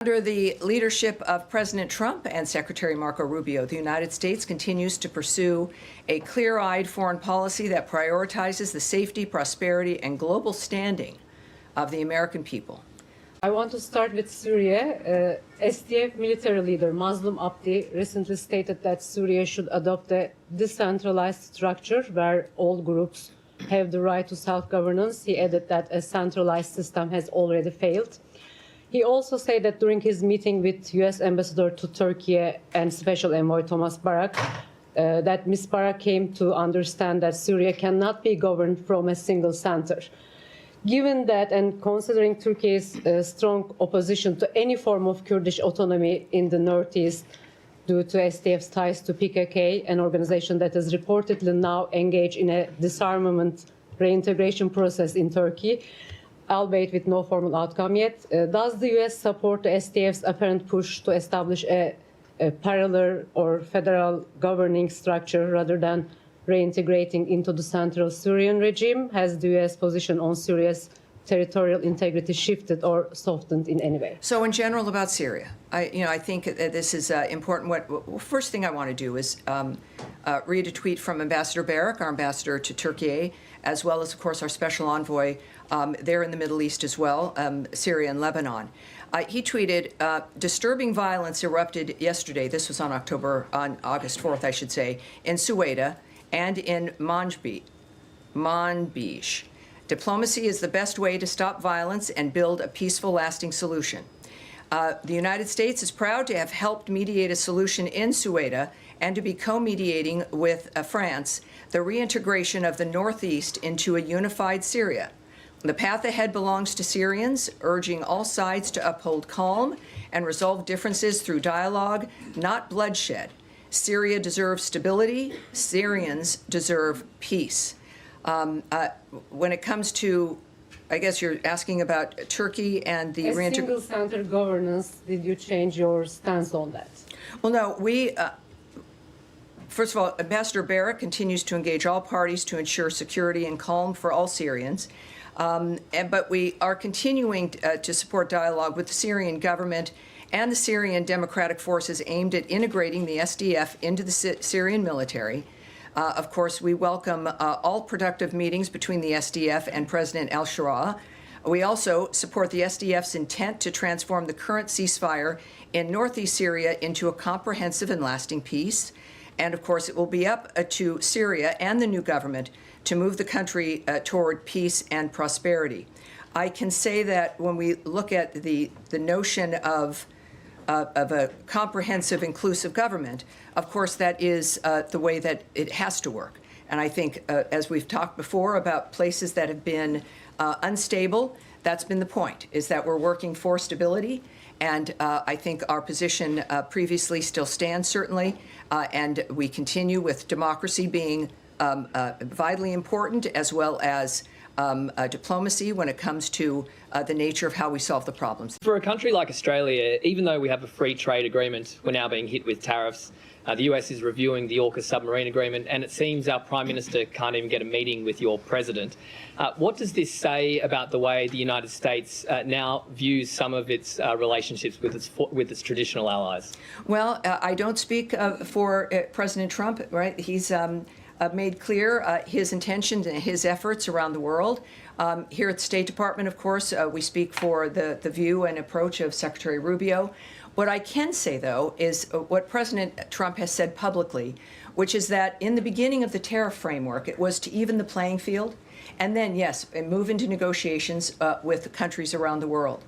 Under the leadership of President Trump and Secretary Marco Rubio, the United States continues to pursue a clear-eyed foreign policy that prioritizes the safety, prosperity, and global standing of the American people. I want to start with Syria. SDF military leader Mazlum Abdi recently stated that Syria should adopt a decentralized structure where all groups have the right to self-governance. He added that a centralized system has already failed. He also said that during his meeting with U.S. Ambassador to Turkey and Special Envoy Thomas Barak, that Ms. Barak came to understand that Syria cannot be governed from a single center. Given that and considering Turkey's strong opposition to any form of Kurdish autonomy in the northeast due to SDF's ties to PKK, an organization that is reportedly now engaged in a disarmament reintegration process in Turkey, albeit with no formal outcome yet, does the U.S. support the SDF's apparent push to establish a parallel or federal governing structure rather than reintegrating into the central Syrian regime? Has the U.S. position on Syria's territorial integrity shifted or softened in any way? So in general about Syria, I think that this is important. First thing I want to do is read a tweet from Ambassador Barak, our ambassador to Turkey, as well as, of course, our special envoy there in the Middle East as well, Syria and Lebanon. He tweeted, disturbing violence erupted yesterday, this was on August 4th, I should say, in Sueda and in Manbij. Diplomacy is the best way to stop violence and build a peaceful, lasting solution. The United States is proud to have helped mediate a solution in Sueda and to be co-mediating with France the reintegration of the Northeast into a unified Syria. The path ahead belongs to Syrians, urging all sides to uphold calm and resolve differences through dialogue, not bloodshed. Syria deserves stability. Syrians deserve peace. When it comes to, I guess you're asking about Turkey and the single center governance, did you change your stance on that? Well, no, we, first of all, Ambassador Barak continues to engage all parties to ensure security and calm for all Syrians. But we are continuing to support dialogue with the Syrian government and the Syrian democratic forces aimed at integrating the SDF into the Syrian military. Of course, we welcome all productive meetings between the SDF and President al-Shura. We also support the SDF's intent to transform the current ceasefire in northeast Syria into a comprehensive and lasting peace. And of course, it will be up to Syria and the new government to move the country toward peace and prosperity. I can say that when we look at the notion of a comprehensive, inclusive government, of course, that is the way that it has to work. And I think, as we've talked before about places that have been unstable, that's been the point, is that we're working for stability. And I think our position previously still stands, certainly. And we continue with democracy being vitally important, as well as diplomacy when it comes to the nature of how we solve the problems. For a country like Australia, even though we have a free trade agreement, we're now being hit with tariffs. The US is reviewing the AUKUS submarine agreement, and it seems our Prime Minister can't even get a meeting with your President. What does this say about the way the United States now views some of its relationships with its traditional allies? Well, I don't speak for President Trump, right? He's made clear his intentions and his efforts around the world. Here at the State Department, of course, we speak for the view and approach of Secretary Rubio. What I can say, though, is what President Trump has said publicly, which is that in the beginning of the tariff framework, it was to even the playing field, and then, yes, move into negotiations with countries around the world.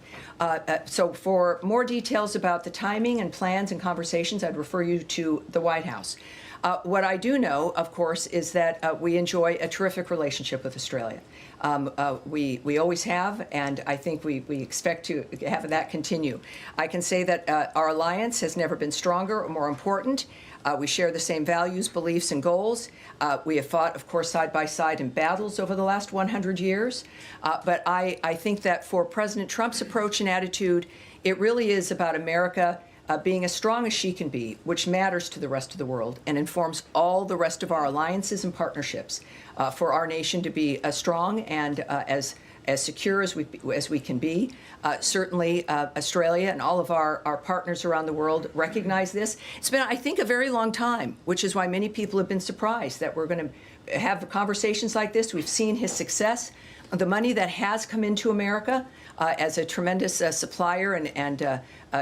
So for more details about the timing and plans and conversations, I'd refer you to the White House. What I do know, of course, is that we enjoy a terrific relationship with Australia. We always have, and I think we expect to have that continue. I can say that our alliance has never been stronger or more important. We share the same values, beliefs, and goals. We have fought, of course, side by side in battles over the last 100 years. But I think that for President Trump's approach and attitude, it really is about America being as strong as she can be, which matters to the rest of the world and informs all the rest of our alliances and partnerships for our nation to be strong and as as secure as we can be. Certainly, Australia and all of our partners around the world recognize this. It's been, I think, a very long time, which is why many people have been surprised that we're going to have conversations like this. We've seen his success. The money that has come into America as a tremendous supplier and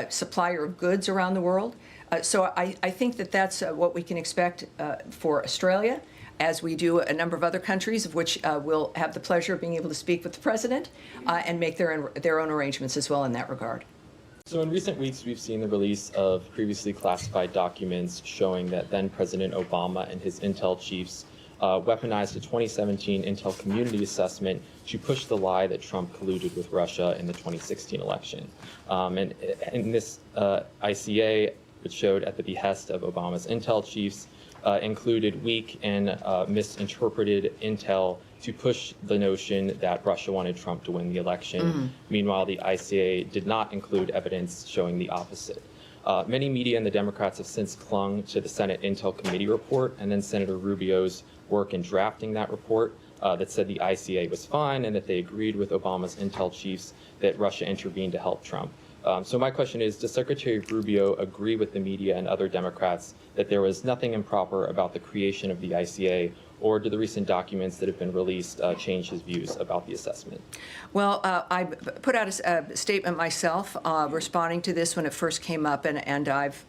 supplier of goods around the world. So I think that that's what we can expect for Australia, as we do a number of other countries, of which we'll have the pleasure of being able to speak with the president and make their own arrangements as well in that regard. So in recent weeks, we've seen the release of previously classified documents showing that then President Obama and his intel chiefs weaponized a 2017 Intel Community Assessment to push the lie that Trump colluded with Russia in the 2016 election. And in this ICA, which showed at the behest of Obama's intel chiefs, included weak and misinterpreted intel to push the notion that Russia wanted Trump to win the election. Meanwhile, the ICA did not include evidence showing the opposite. Many media and the Democrats have since clung to the Senate Intel Committee report and then Senator Rubio's work in drafting that report that said the ICA was fine and that they agreed with Obama's intel chiefs that Russia intervened to help Trump. So my question is, does Secretary Rubio agree with the media and other Democrats that there was nothing improper about the creation of the ICA, or do the recent documents that have been released change his views about the assessment? Well, I put out a statement myself responding to this when it first came up, and I've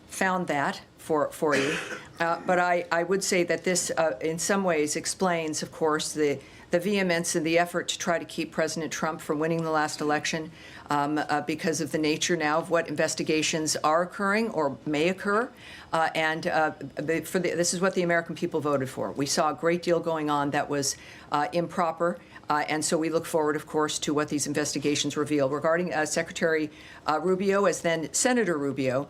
found that for you. But I would say that this, in some ways, explains, of course, the vehemence and the effort to try to keep President Trump from winning the last election because of the nature now of what investigations are occurring or may occur. This is what the American people voted for. We saw a great deal going on that was improper. And so we look forward, of course, to what these investigations reveal. Regarding Secretary Rubio, as then Senator Rubio,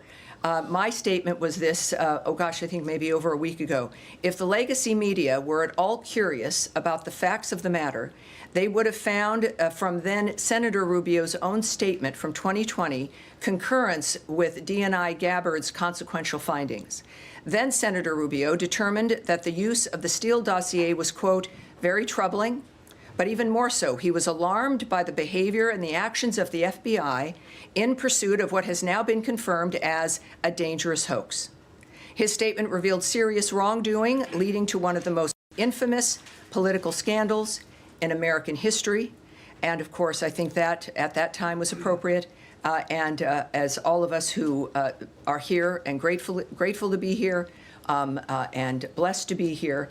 my statement was this, I think maybe over a week ago. If the legacy media were at all curious about the facts of the matter, they would have found from then Senator Rubio's own statement from 2020 concurrence with DNI Gabbard's consequential findings. Then Senator Rubio determined that the use of the Steele dossier was, quote, very troubling, but even more so, he was alarmed by the behavior and the actions of the FBI in pursuit of what has now been confirmed as a dangerous hoax. His statement revealed serious wrongdoing, leading to one of the most infamous political scandals in American history. And of course, I think that at that time was appropriate. As all of us who are here and grateful to be here and blessed to be here,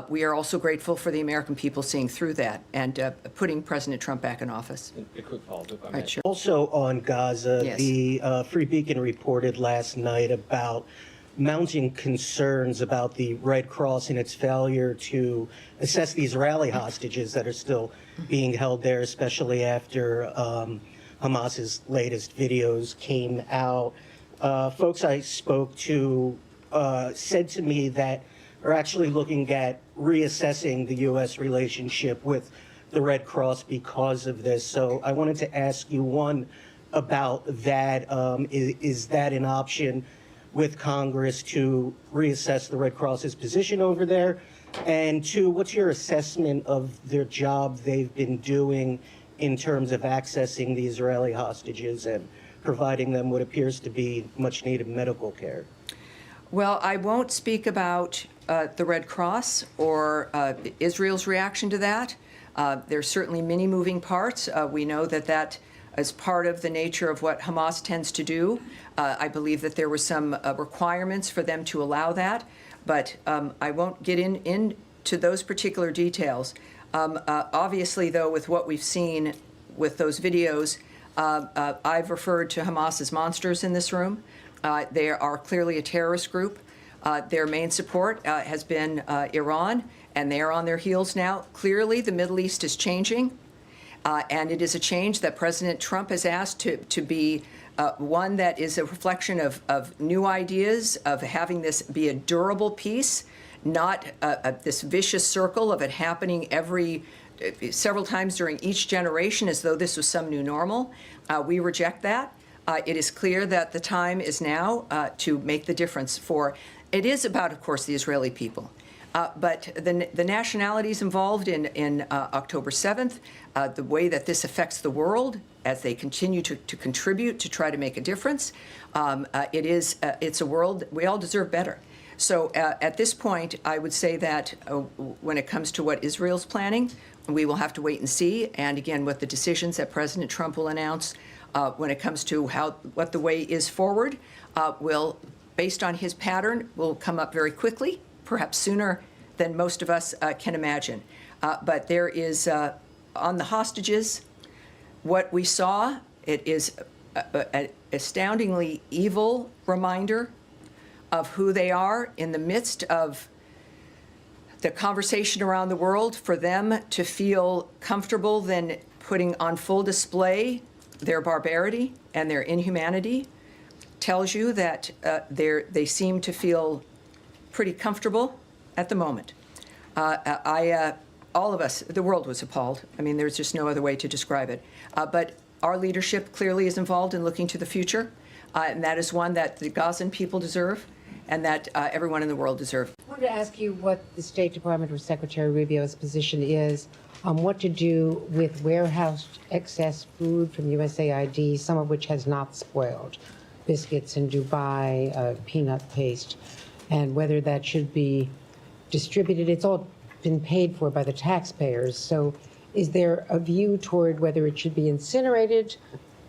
we are also grateful for the American people seeing through that and putting President Trump back in office. A quick follow-up, if I may. Right, sure. Also on Gaza, Yes. the Free Beacon reported last night about mounting concerns about the Red Cross and its failure to assess the Israeli hostages that are still being held there, especially after Hamas's latest videos came out. Folks I spoke to said to me that are actually looking at reassessing the U.S. relationship with the Red Cross because of this. So I wanted to ask you, one, about that. Is that an option with Congress to reassess the Red Cross's position over there? And two, what's your assessment of their job they've been doing in terms of accessing the Israeli hostages and providing them what appears to be much needed medical care? Well, I won't speak about the Red Cross or Israel's reaction to that. There's certainly many moving parts. We know that is part of the nature of what Hamas tends to do. I believe that there were some requirements for them to allow that, but I won't get into those particular details. Obviously, though, with what we've seen with those videos, I've referred to Hamas as monsters in this room. They are clearly a terrorist group. Their main support has been Iran, and they are on their heels now. Clearly, the Middle East is changing, and it is a change that President Trump has asked to be one that is a reflection of new ideas, of having this be a durable peace, not this vicious circle of it happening several times during each generation as though this was some new normal. We reject that. It is clear that the time is now to make the difference it is about, of course, the Israeli people. But the nationalities involved in October 7th, the way that this affects the world as they continue to contribute to try to make a difference, it's a world we all deserve better. So at this point, I would say that when it comes to what Israel's planning, we will have to wait and see. And again, what the decisions that President Trump will announce when it comes to what the way is forward will, based on his pattern, will come up very quickly, perhaps sooner than most of us can imagine. But there is, on the hostages, what we saw, it is an astoundingly evil reminder of who they are in the midst of the conversation around the world. For them to feel comfortable then putting on full display their barbarity and their inhumanity tells you that they seem to feel pretty comfortable at the moment. All of us, the world was appalled. I mean, there's just no other way to describe it. But our leadership clearly is involved in looking to the future, and that is one that the Gazan people deserve and that everyone in the world deserves. I wanted to ask you what the State Department or Secretary Rubio's position is on what to do with warehoused excess food from USAID, some of which has not spoiled, biscuits in Dubai, peanut paste, and whether that should be distributed. It's all been paid for by the taxpayers. So is there a view toward whether it should be incinerated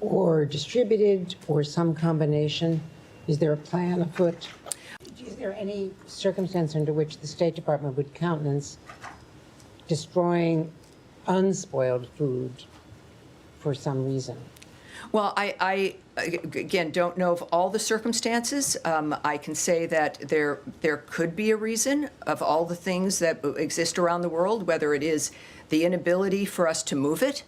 or distributed or some combination? Is there a plan afoot? Is there any circumstance under which the State Department would countenance destroying unspoiled food for some reason? Well, I again, don't know of all the circumstances. I can say that there could be a reason of all the things that exist around the world, whether it is the inability for us to move it,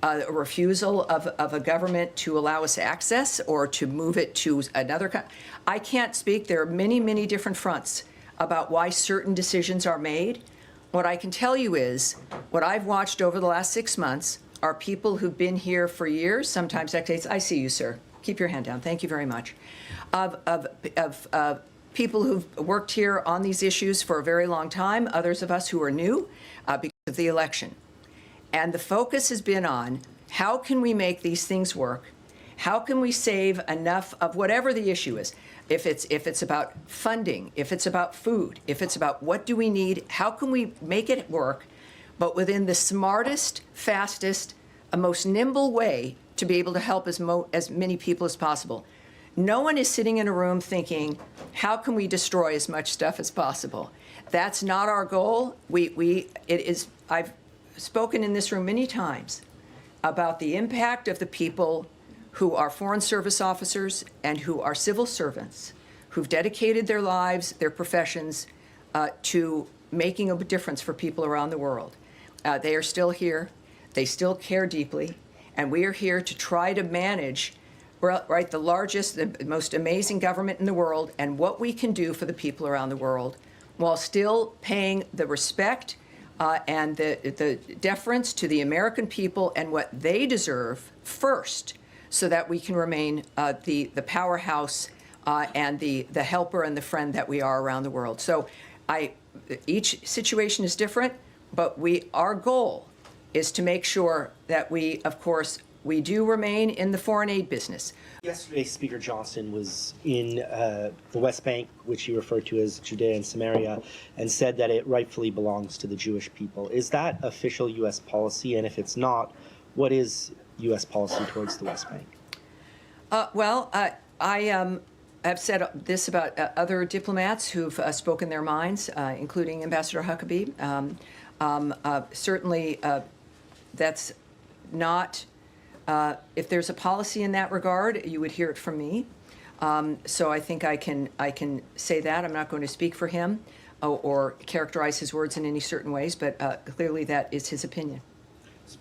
a refusal of a government to allow us access or to move it to another country. I can't speak. There are many, many different fronts about why certain decisions are made. What I can tell you is what I've watched over the last 6 months are people who've been here for years, sometimes decades. I see you, sir. Keep your hand down. Thank you very much. Of people who've worked here on these issues for a very long time, others of us who are new because of the election. And the focus has been on how can we make these things work? How can we save enough of whatever the issue is? If it's about funding, if it's about food, if it's about what do we need, how can we make it work, but within the smartest, fastest, most nimble way to be able to help as many people as possible. No one is sitting in a room thinking, how can we destroy as much stuff as possible? That's not our goal. I've spoken in this room many times about the impact of the people who are Foreign Service officers and who are civil servants, who've dedicated their lives, their professions, to making a difference for people around the world. They are still here. They still care deeply. And we are here to try to manage, right, the largest, the most amazing government in the world and what we can do for the people around the world while still paying the respect and the deference to the American people and what they deserve first, so that we can remain the powerhouse and the helper and the friend that we are around the world. So each situation is different, but our goal is to make sure that we, of course, we do remain in the foreign aid business. Yesterday, Speaker Johnson was in the West Bank, which he referred to as Judea and Samaria, and said that it rightfully belongs to the Jewish people. Is that official U.S. policy? And if it's not, what is U.S. policy towards the West Bank? I have said this about other diplomats who've spoken their minds, including Ambassador Huckabee. Certainly, that's not, if there's a policy in that regard, you would hear it from me. So I think I can say that. I'm not going to speak for him or characterize his words in any certain ways, but clearly that is his opinion.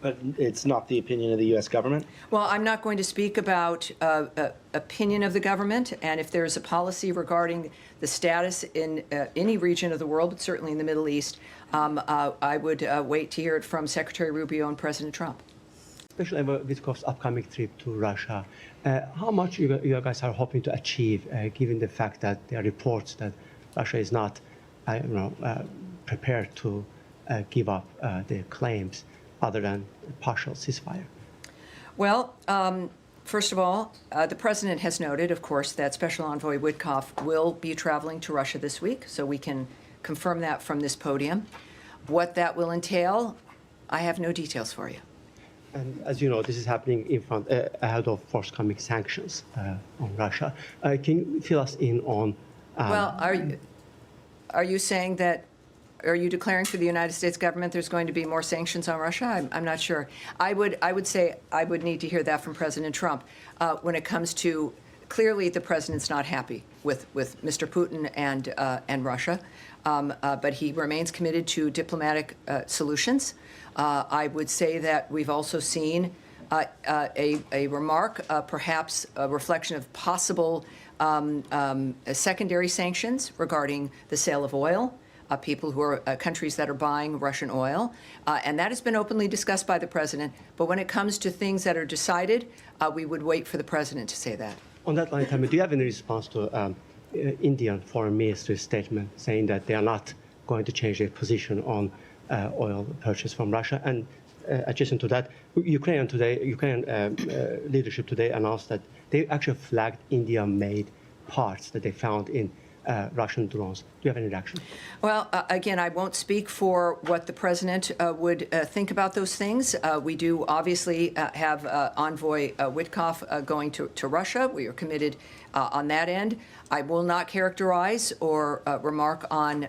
But it's not the opinion of the U.S. government? Well, I'm not going to speak about opinion of the government, and if there's a policy regarding the status in any region of the world, but certainly in the Middle East, I would wait to hear it from Secretary Rubio and President Trump. Especially with Witkoff's upcoming trip to Russia, how much you guys are hoping to achieve, given the fact that there are reports that Russia is not, prepared to give up their claims other than partial ceasefire? Well, first of all, the president has noted, of course, that Special Envoy Witkoff will be traveling to Russia this week, so we can confirm that from this podium. What that will entail, I have no details for you. And as you know, this is happening ahead of forthcoming sanctions on Russia. Can you fill us in on? Well, are you saying that? Are you declaring for the United States government there's going to be more sanctions on Russia? I'm not sure. I would say I would need to hear that from President Trump. When it comes to, clearly the president's not happy with Mr. Putin and Russia, but he remains committed to diplomatic solutions. I would say that we've also seen a remark, perhaps a reflection of possible secondary sanctions regarding the sale of oil. People who are countries that are buying Russian oil. And that has been openly discussed by the president. But when it comes to things that are decided, we would wait for the president to say that. On that line, Tammy, do you have any response to Indian Foreign Minister's statement saying that they are not going to change their position on oil purchase from Russia? And adjacent to that, Ukrainian leadership today announced that they actually flagged India-made parts that they found in Russian drones. Do you have any reaction? Well, again, I won't speak for what the president would think about those things. We do obviously have Envoy Witkoff going to Russia. We are committed on that end. I will not characterize or remark on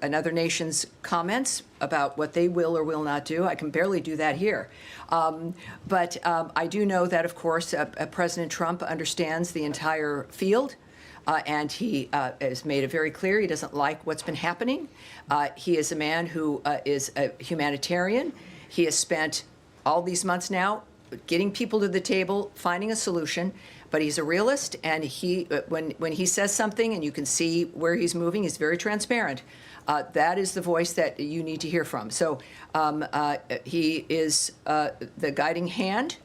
another nation's comments about what they will or will not do. I can barely do that here. But I do know that, of course, President Trump understands the entire field. And he has made it very clear he doesn't like what's been happening. He is a man who is a humanitarian. He has spent all these months now getting people to the table, finding a solution. But he's a realist, and when he says something and you can see where he's moving, he's very transparent. That is the voice that you need to hear from. So he is the guiding hand.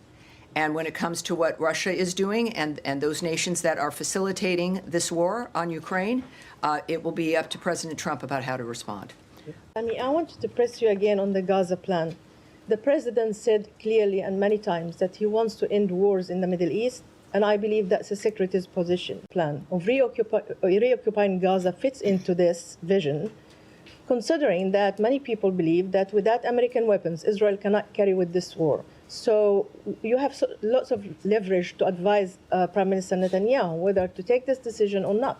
And when it comes to what Russia is doing and those nations that are facilitating this war on Ukraine, it will be up to President Trump about how to respond. I wanted to press you again on the Gaza plan. The president said clearly and many times that he wants to end wars in the Middle East, and I believe that's the secretary's position. Plan of reoccupying Gaza fits into this vision, considering that many people believe that without American weapons, Israel cannot carry with this war. So you have lots of leverage to advise Prime Minister Netanyahu whether to take this decision or not.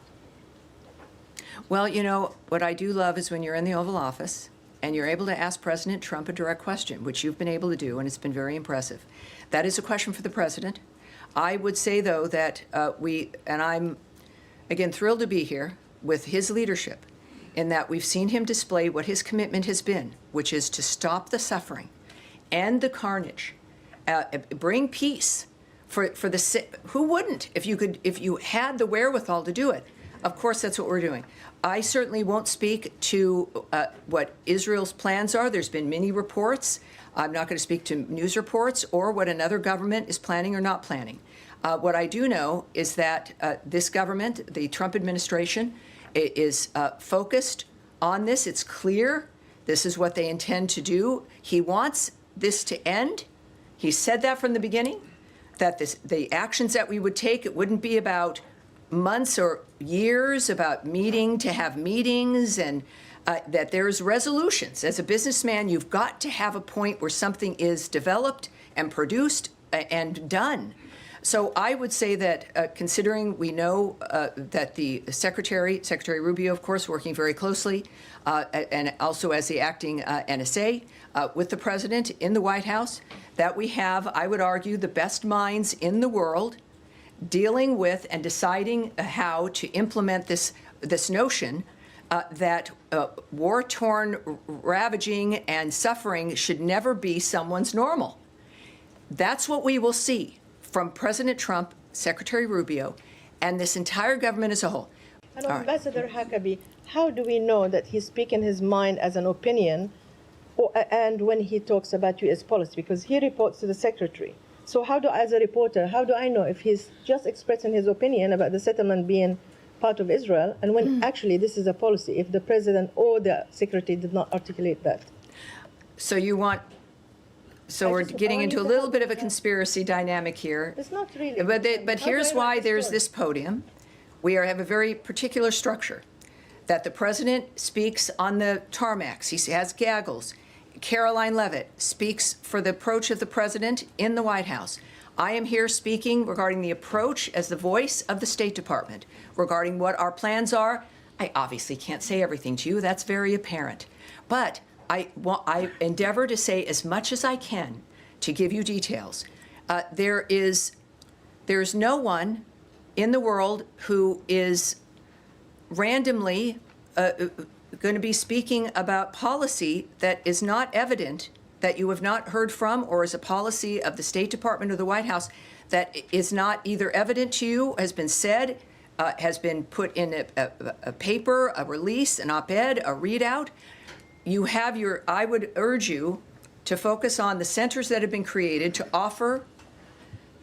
Well, you know, what I do love is when you're in the Oval Office and you're able to ask President Trump a direct question, which you've been able to do, and it's been very impressive. That is a question for the president. I would say, though, that and I'm, again, thrilled to be here with his leadership, in that we've seen him display what his commitment has been, which is to stop the suffering, end the carnage, bring peace for the who wouldn't if you had the wherewithal to do it. Of course, that's what we're doing. I certainly won't speak to what Israel's plans are. There's been many reports. I'm not going to speak to news reports or what another government is planning or not planning. What I do know is that this government, the Trump administration, is focused on this. It's clear this is what they intend to do. He wants this to end. He said that from the beginning, that the actions that we would take, it wouldn't be about months or years, about meeting to have meetings, and that there's resolutions. As a businessman, you've got to have a point where something is developed and produced and done. So I would say that considering we know that the Secretary Rubio, of course, working very closely, and also as the acting NSA with the president in the White House, that we have, I would argue, the best minds in the world dealing with and deciding how to implement this notion that war-torn ravaging and suffering should never be someone's normal. That's what we will see from President Trump, Secretary Rubio, and this entire government as a whole. And Ambassador Huckabee, how do we know that he's speaking his mind as an opinion and when he talks about U.S. policy? Because he reports to the Secretary. So as a reporter, how do I know if he's just expressing his opinion about the settlement being part of Israel, and when actually this is a policy, if the president or the secretary did not articulate that. So you want, so I we're just- getting I into a want little to bit of a have- conspiracy dynamic here. It's not really. But How here's do I why write the there's story? this podium. We have a very particular structure, that the president speaks on the tarmacs. He has gaggles. Caroline Leavitt speaks for the approach of the president in the White House. I am here speaking regarding the approach as the voice of the State Department, regarding what our plans are. I obviously can't say everything to you. That's very apparent. But I endeavor to say as much as I can to give you details. There's no one in the world who is randomly going to be speaking about policy that is not evident, that you have not heard from, or is a policy of the State Department or the White House that is not either evident to you, has been said, has been put in a paper, a release, an op-ed, a readout. You have your, I would urge you to focus on the centers that have been created to offer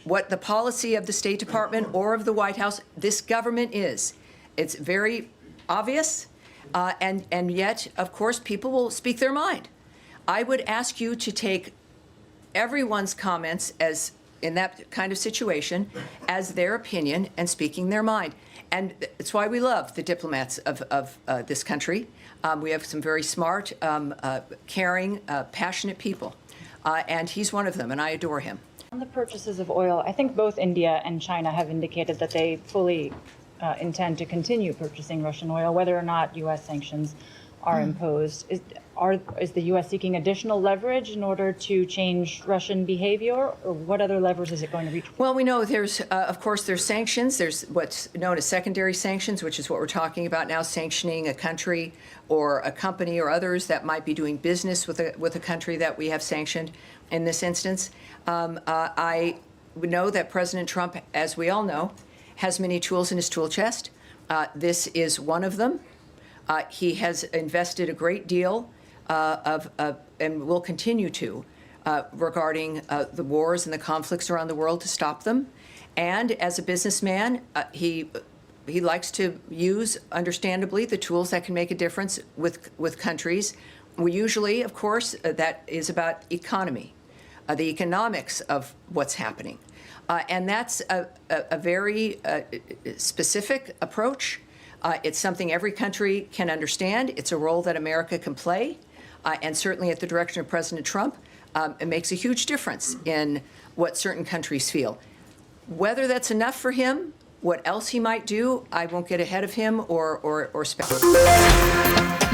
what the policy of the State Department or of the White House, this government is. It's very obvious, and yet, of course, people will speak their mind. I would ask you to take everyone's comments as in that kind of situation as their opinion and speaking their mind. And it's why we love the diplomats of this country. We have some very smart, caring, passionate people. And he's one of them, and I adore him. On the purchases of oil, I think both India and China have indicated that they fully intend to continue purchasing Russian oil, whether or not U.S. sanctions are imposed. Is the U.S. seeking additional leverage in order to change Russian behavior, or what other levers is it going to reach? Well, we know there's, of course, there's sanctions. There's what's known as secondary sanctions, which is what we're talking about now, sanctioning a country or a company or others that might be doing business with a country that we have sanctioned in this instance. I know that President Trump, as we all know, has many tools in his tool chest. This is one of them. He has invested a great deal and will continue to, regarding the wars and the conflicts around the world to stop them. And as a businessman, he likes to use, understandably, the tools that can make a difference with countries. We usually, of course, that is about economy, the economics of what's happening. And that's a very specific approach. It's something every country can understand. It's a role that America can play. And certainly at the direction of President Trump, it makes a huge difference in what certain countries feel. Whether that's enough for him, what else he might do, I won't get ahead of him or speculate.